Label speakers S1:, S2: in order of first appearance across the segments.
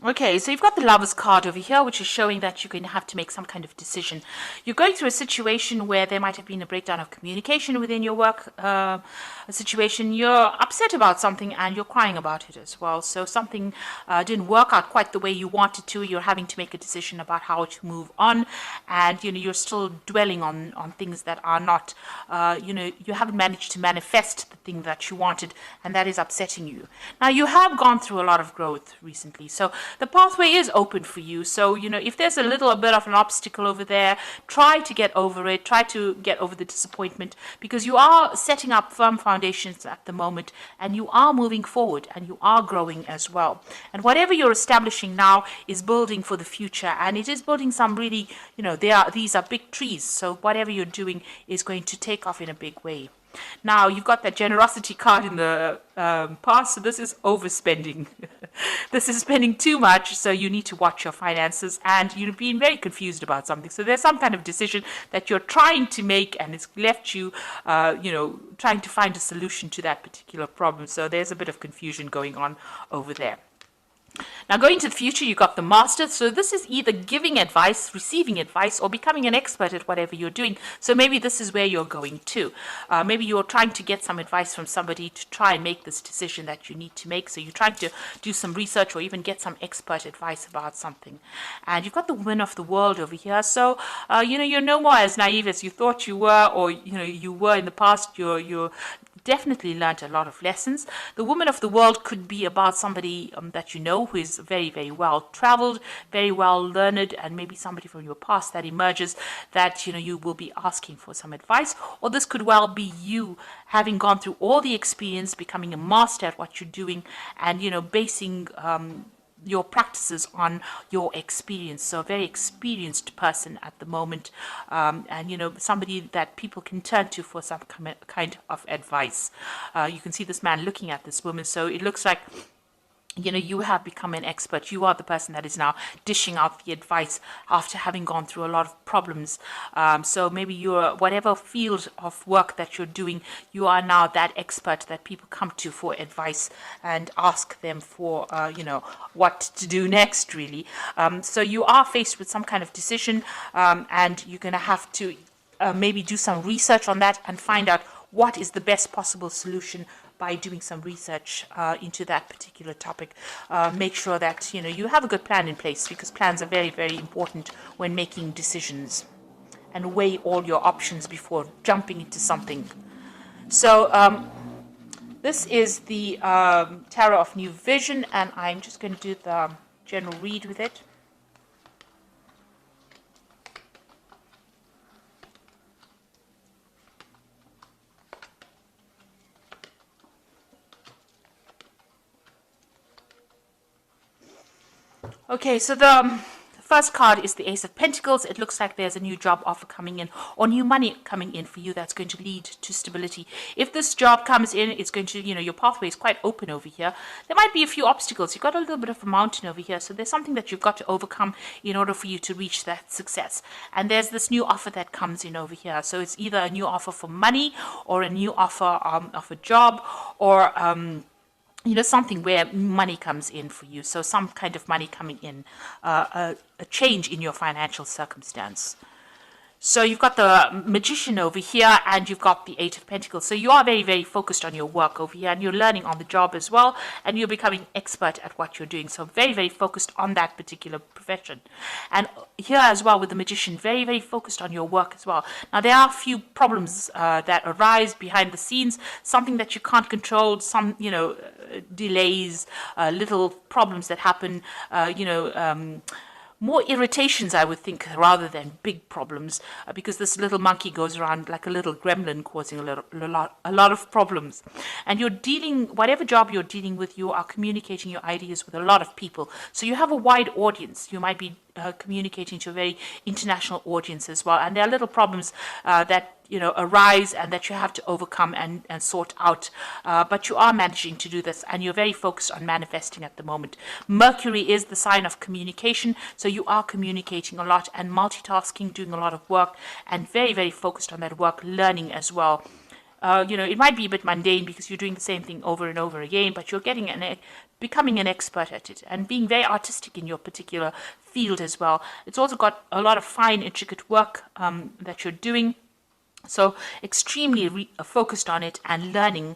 S1: Okay, so you've got the Lovers card over here, which is showing that you're going to have to make some kind of decision. You're going through a situation where there might have been a breakdown of communication within your work situation. You're upset about something and you're crying about it as well. So something didn't work out quite the way you wanted to. You're having to make a decision about how to move on, and you're still dwelling on things that are not. You haven't managed to manifest the thing that you wanted, and that is upsetting you. Now you have gone through a lot of growth recently, so the pathway is open for you. So, if there's a little bit of an obstacle over there, try to get over it, try to get over the disappointment, because you are setting up firm foundations at the moment, and you are moving forward, and you are growing as well. And whatever you're establishing now is building for the future, and it is building some really, these are big trees. So whatever you're doing is going to take off in a big way. Now, you've got that generosity card in the past, so this is overspending. This is spending too much, so you need to watch your finances, and you've been very confused about something. So there's some kind of decision that you're trying to make, and it's left you, trying to find a solution to that particular problem. So there's a bit of confusion going on over there. Now, going to the future, you got the master. So this is either giving advice, receiving advice, or becoming an expert at whatever you're doing. So maybe this is where you're going to. Maybe you're trying to get some advice from somebody to try and make this decision that you need to make. So you're trying to do some research or even get some expert advice about something. And you've got the woman of the world over here. So, you're no more as naive as you thought you were, or, you were in the past. You're definitely learned a lot of lessons. The woman of the world could be about somebody that you know who is very, very well traveled, very well learned, and maybe somebody from your past that emerges that you will be asking for some advice. Or this could well be you having gone through all the experience, becoming a master at what you're doing, and basing your practices on your experience. So a very experienced person at the moment, and somebody that people can turn to for some kind of advice. You can see this man looking at this woman, so it looks like you have become an expert. You are the person that is now dishing out the advice after having gone through a lot of problems. So maybe you're, whatever field of work that you're doing, you are now that expert that people come to for advice and ask them for, what to do next, really. So you are faced with some kind of decision, and you're going to have to maybe do some research on that and find out what is the best possible solution by doing some research into that particular topic. Make sure that you have a good plan in place, because plans are very, very important when making decisions, and weigh all your options before jumping into something. So this is the Tarot of New Vision, and I'm just going to do the general read with it. Okay, so the first card is the Ace of Pentacles. It looks like there's a new job offer coming in, or new money coming in for you that's going to lead to stability. If this job comes in, it's going to, your pathway is quite open over here. There might be a few obstacles. You've got a little bit of a mountain over here, so there's something that you've got to overcome in order for you to reach that success. And there's this new offer that comes in over here. So it's either a new offer for money, or a new offer of a job, or something where money comes in for you. So some kind of money coming in, a change in your financial circumstance. So you've got the Magician over here, and you've got the Eight of Pentacles. So you are very, very focused on your work over here, and you're learning on the job as well, and you're becoming expert at what you're doing. So very, very focused on that particular profession. And here as well with the Magician, very, very focused on your work as well. Now, there are a few problems that arise behind the scenes, something that you can't control, some, delays, little problems that happen, more irritations, I would think, rather than big problems, because this little monkey goes around like a little gremlin, causing a lot of problems. And you're dealing, whatever job you're dealing with, you are communicating your ideas with a lot of people. So you have a wide audience. You might be communicating to a very international audience as well. And there are little problems that arise and that you have to overcome and sort out. But you are managing to do this, and you're very focused on manifesting at the moment. Mercury is the sign of communication, so you are communicating a lot and multitasking, doing a lot of work, and very, very focused on that work, learning as well. it might be a bit mundane because you're doing the same thing over and over again, but you're becoming an expert at it and being very artistic in your particular field as well. It's also got a lot of fine, intricate work that you're doing. So extremely focused on it and learning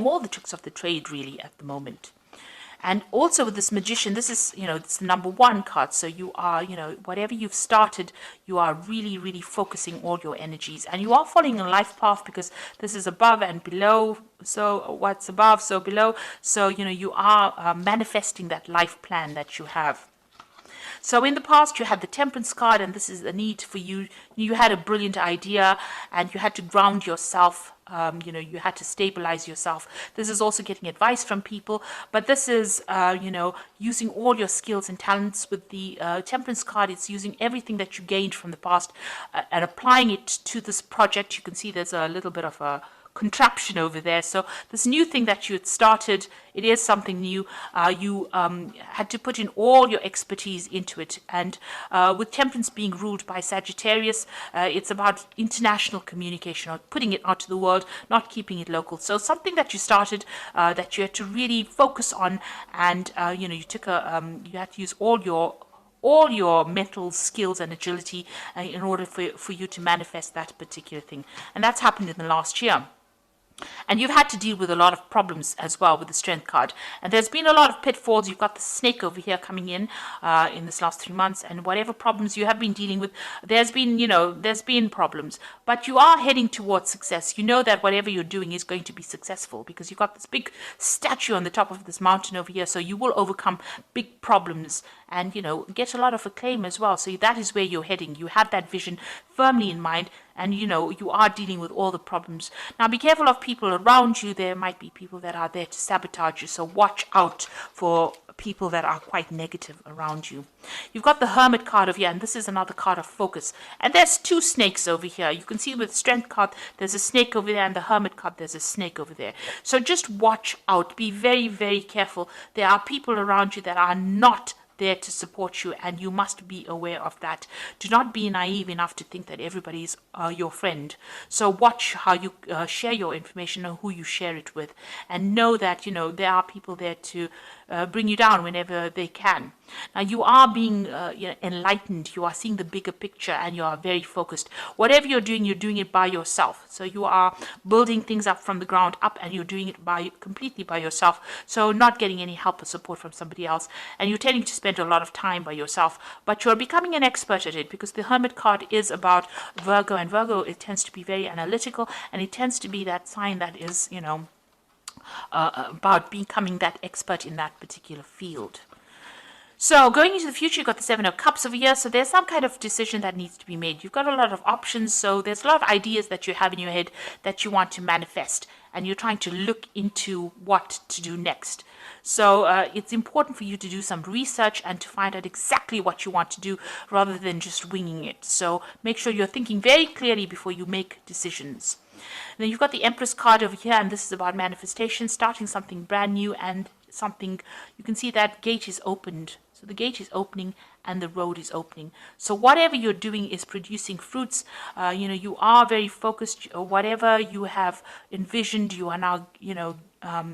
S1: all the tricks of the trade really at the moment. And also with this magician, this is, it's the number 1 card. So you are, whatever you've started, you are really, really focusing all your energies. And you are following a life path because this is above and below. So what's above, so below. So, you are manifesting that life plan that you have. So in the past, you had the Temperance card, and this is a need for you. You had a brilliant idea, and you had to ground yourself. You had to stabilize yourself. This is also getting advice from people, but this is, using all your skills and talents. With the Temperance card, it's using everything that you gained from the past and applying it to this project. You can see there's a little bit of a contraption over there. So this new thing that you had started, it is something new. You had to put in all your expertise into it. And with Temperance being ruled by Sagittarius, it's about international communication, or putting it out to the world, not keeping it local. So something that you started that you had to really focus on, and you had to use all your mental skills and agility in order for you to manifest that particular thing. And that's happened in the last year. And you've had to deal with a lot of problems as well with the Strength card. And there's been a lot of pitfalls. You've got the snake over here coming in this last 3 months. And whatever problems you have been dealing with, there's been problems. But you are heading towards success. You know that whatever you're doing is going to be successful because you've got this big statue on the top of this mountain over here. So you will overcome big problems and, get a lot of acclaim as well. So that is where you're heading. You have that vision firmly in mind. And, you are dealing with all the problems. Now, be careful of people around you. There might be people that are there to sabotage you. So watch out for people that are quite negative around you. You've got the Hermit card over here, and this is another card of focus. And there's 2 snakes over here. You can see with the Strength card, there's a snake over there, and the Hermit card, there's a snake over there. So just watch out. Be very, very careful. There are people around you that are not there to support you, and you must be aware of that. Do not be naive enough to think that everybody is your friend. So watch how you share your information and who you share it with, and know that there are people there to bring you down whenever they can. Now you are being enlightened. You are seeing the bigger picture, and you are very focused. Whatever you're doing it by yourself. So you are building things up from the ground up, and you're doing it completely by yourself. So not getting any help or support from somebody else, and you're tending to spend a lot of time by yourself. But you're becoming an expert at it because the Hermit card is about Virgo, and Virgo, it tends to be very analytical, and it tends to be that sign that is about becoming that expert in that particular field. So going into the future, you've got the 7 of Cups over here. So there's some kind of decision that needs to be made. You've got a lot of options. So there's a lot of ideas that you have in your head that you want to manifest. And you're trying to look into what to do next. So it's important for you to do some research and to find out exactly what you want to do rather than just winging it. So make sure you're thinking very clearly before you make decisions. Then you've got the Empress card over here, and this is about manifestation, starting something brand new, and something, you can see that gate is opened. So the gate is opening and the road is opening. So whatever you're doing is producing fruits. You are very focused. Whatever you have envisioned, you are now,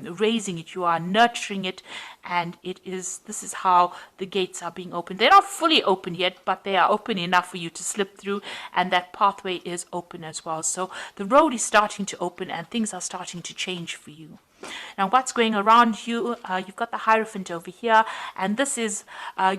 S1: raising it. You are nurturing it, and this is how the gates are being opened. They're not fully open yet, but they are open enough for you to slip through, and that pathway is open as well. So the road is starting to open, and things are starting to change for you. Now, what's going around you? You've got the Hierophant over here, and this is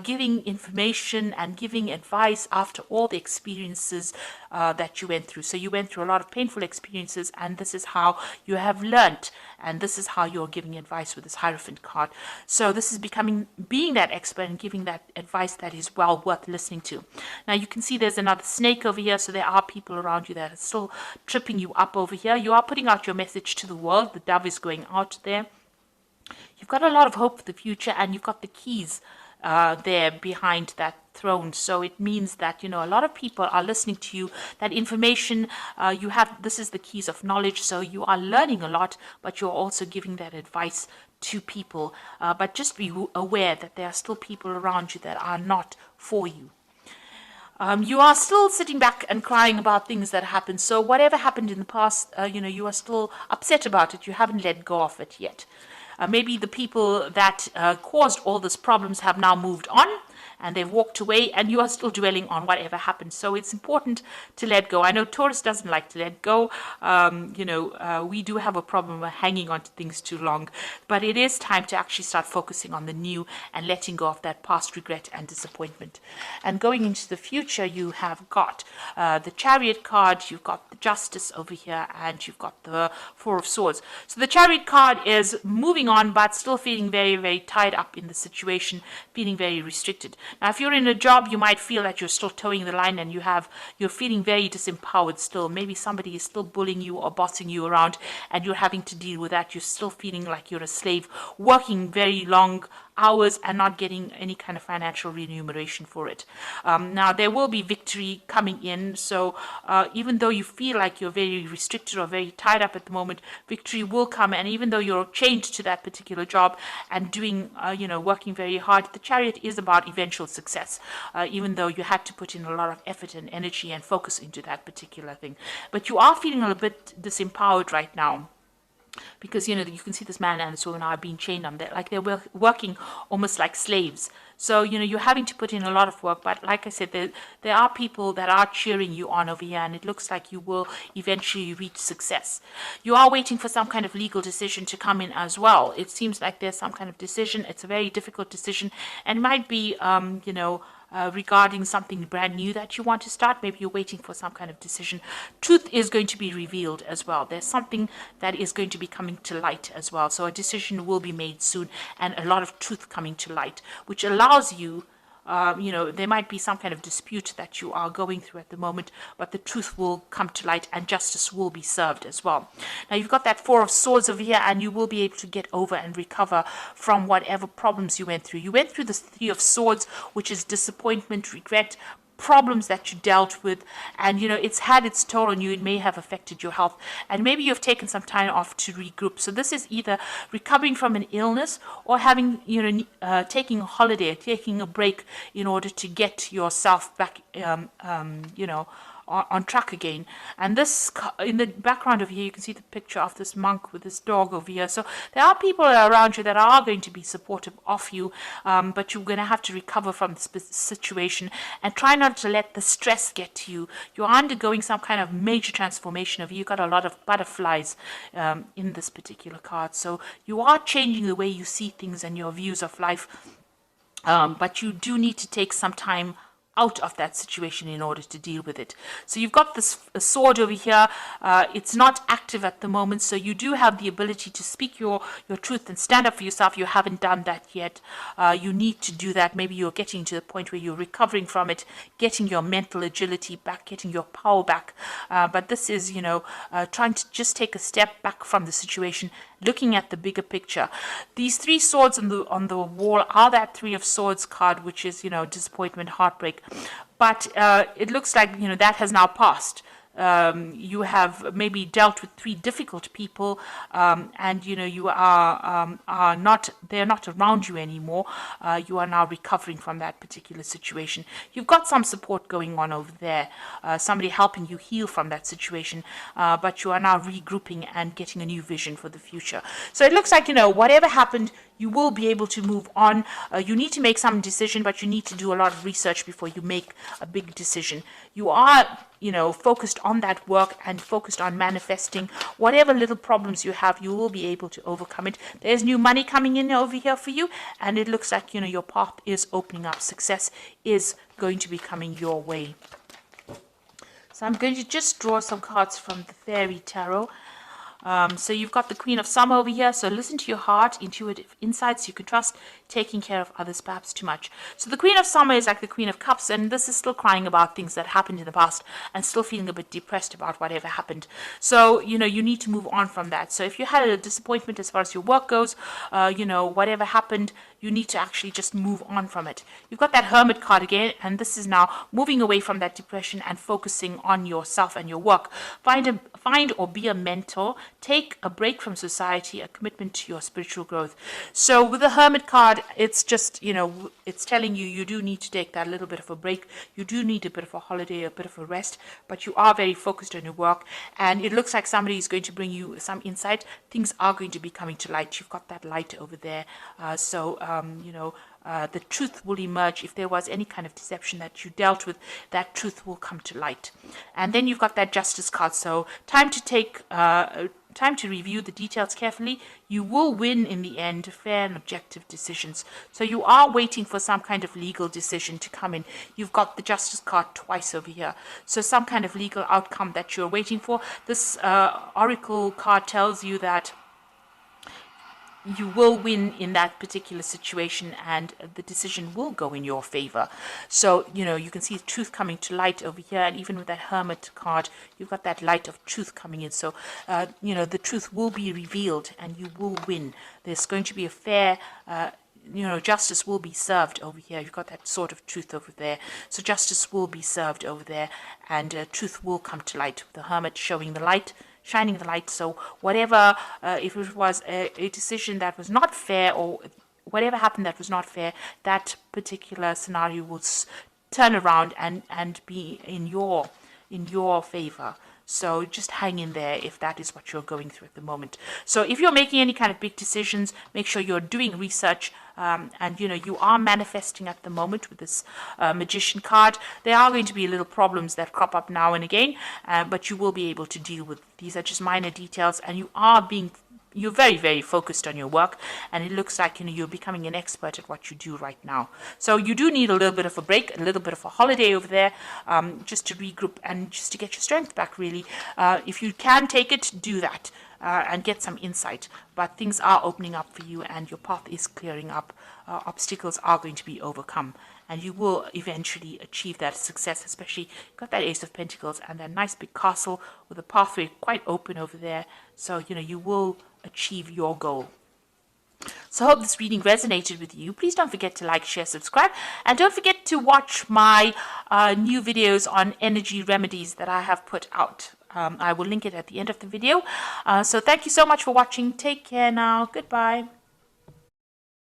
S1: giving information and giving advice after all the experiences that you went through. So you went through a lot of painful experiences, and this is how you have learnt, and this is how you're giving advice with this Hierophant card. So this is being that expert and giving that advice that is well worth listening to. Now you can see there's another snake over here, so there are people around you that are still tripping you up over here. You are putting out your message to the world. The dove is going out there. You've got a lot of hope for the future, and you've got the keys there behind that throne. So it means that a lot of people are listening to you. That information you have, this is the keys of knowledge. So you are learning a lot, but you're also giving that advice to people. But just be aware that there are still people around you that are not for you. You are still sitting back and crying about things that happened. So whatever happened in the past, you are still upset about it. You haven't let go of it yet. Maybe the people that caused all these problems have now moved on and they've walked away, and you are still dwelling on whatever happened. So it's important to let go. I know Taurus doesn't like to let go. We do have a problem of hanging on to things too long, but it is time to actually start focusing on the new and letting go of that past regret and disappointment. And going into the future, you have got the Chariot card, you've got the Justice over here, and you've got the Four of Swords. So the Chariot card is moving on, but still feeling very, very tied up in the situation, feeling very restricted. Now, if you're in a job, you might feel that you're still towing the line and you're feeling very disempowered still. Maybe somebody is still bullying you or bossing you around and you're having to deal with that. You're still feeling like you're a slave, working very long hours and not getting any kind of financial remuneration for it. Now, there will be victory coming in. So even though you feel like you're very restricted or very tied up at the moment, victory will come. And even though you're chained to that particular job and doing, working very hard, the Chariot is about eventual success, even though you had to put in a lot of effort and energy and focus into that particular thing. But you are feeling a little bit disempowered right now. Because, you can see this man and this woman are being chained on there. Like they're working almost like slaves. So, you're having to put in a lot of work. But like I said, there are people that are cheering you on over here. And it looks like you will eventually reach success. You are waiting for some kind of legal decision to come in as well. It seems like there's some kind of decision. It's a very difficult decision. And it might be, regarding something brand new that you want to start. Maybe you're waiting for some kind of decision. Truth is going to be revealed as well. There's something that is going to be coming to light as well. So a decision will be made soon and a lot of truth coming to light, which allows you, there might be some kind of dispute that you are going through at the moment, but the truth will come to light and justice will be served as well. Now, you've got that Four of Swords over here, and you will be able to get over and recover from whatever problems you went through. You went through the Three of Swords, which is disappointment, regret, problems that you dealt with, and it's had its toll on you. It may have affected your health, and maybe you've taken some time off to regroup. So this is either recovering from an illness or having taking a holiday, taking a break in order to get yourself back on track again. And this, in the background over here, you can see the picture of this monk with this dog over here. So there are people around you that are going to be supportive of you, but you're going to have to recover from this situation and try not to let the stress get to you. You're undergoing some kind of major transformation of you. You've got a lot of butterflies in this particular card. So you are changing the way you see things and your views of life, but you do need to take some time out of that situation in order to deal with it. So you've got this sword over here. It's not active at the moment, so you do have the ability to speak your truth and stand up for yourself. You haven't done that yet. You need to do that. Maybe you're getting to the point where you're recovering from it, getting your mental agility back, getting your power back. But this is, trying to just take a step back from the situation, looking at the bigger picture. These three swords on the wall are that Three of Swords card, which is, disappointment, heartbreak. But it looks like, that has now passed. You have maybe dealt with three difficult people, and you are not, they're not around you anymore. You are now recovering from that particular situation. You've got some support going on over there, somebody helping you heal from that situation, but you are now regrouping and getting a new vision for the future. So it looks like, whatever happened, you will be able to move on. You need to make some decision, but you need to do a lot of research before you make a big decision. You are, focused on that work and focused on manifesting. Whatever little problems you have, you will be able to overcome it. There's new money coming in over here for you, and it looks like, your path is opening up. Success is going to be coming your way. So I'm going to just draw some cards from the Fairy Tarot. So you've got the Queen of Summer over here. So listen to your heart, intuitive insights you can trust, taking care of others perhaps too much. So the Queen of Summer is like the Queen of Cups, and this is still crying about things that happened in the past and still feeling a bit depressed about whatever happened. So, you need to move on from that. So if you had a disappointment as far as your work goes, whatever happened, you need to actually just move on from it. You've got that Hermit card again, and this is now moving away from that depression and focusing on yourself and your work. Find or be a mentor. Take a break from society, a commitment to your spiritual growth. So with the Hermit card, it's just, it's telling you you do need to take that little bit of a break. You do need a bit of a holiday, a bit of a rest, but you are very focused on your work, and it looks like somebody is going to bring you some insight. Things are going to be coming to light. You've got that light over there. The truth will emerge. If there was any kind of deception that you dealt with, that truth will come to light. And then you've got that Justice card. So time to review the details carefully. You will win in the end, fair and objective decisions. So you are waiting for some kind of legal decision to come in. You've got the Justice card twice over here. So some kind of legal outcome that you're waiting for. This Oracle card tells you that you will win in that particular situation, and the decision will go in your favor. So, you can see truth coming to light over here, and even with that Hermit card, you've got that light of truth coming in. So, the truth will be revealed, and you will win. There's going to be a fair justice will be served over here. You've got that sort of truth over there. So justice will be served over there, and truth will come to light. The Hermit showing the light, shining the light. So whatever, if it was a decision that was not fair, or whatever happened that was not fair, that particular scenario will turn around and be in your favor. So just hang in there if that is what you're going through at the moment. So if you're making any kind of big decisions, make sure you're doing research, and you are manifesting at the moment with this Magician card. There are going to be little problems that crop up now and again, but you will be able to deal with. These are just minor details, and you're very, very focused on your work, and it looks like you're becoming an expert at what you do right now. So you do need a little bit of a break, a little bit of a holiday over there, just to regroup and just to get your strength back, really. If you can take it, do that, and get some insight. But things are opening up for you, and your path is clearing up. Obstacles are going to be overcome, and you will eventually achieve that success. Especially, you've got that Ace of Pentacles and that nice big castle with a pathway quite open over there. So you will achieve your goal. So I hope this reading resonated with you. Please don't forget to like, share, subscribe, and don't forget to watch my new videos on energy remedies that I have put out. I will link it at the end of the video. So thank you so much for watching. Take care now. Goodbye.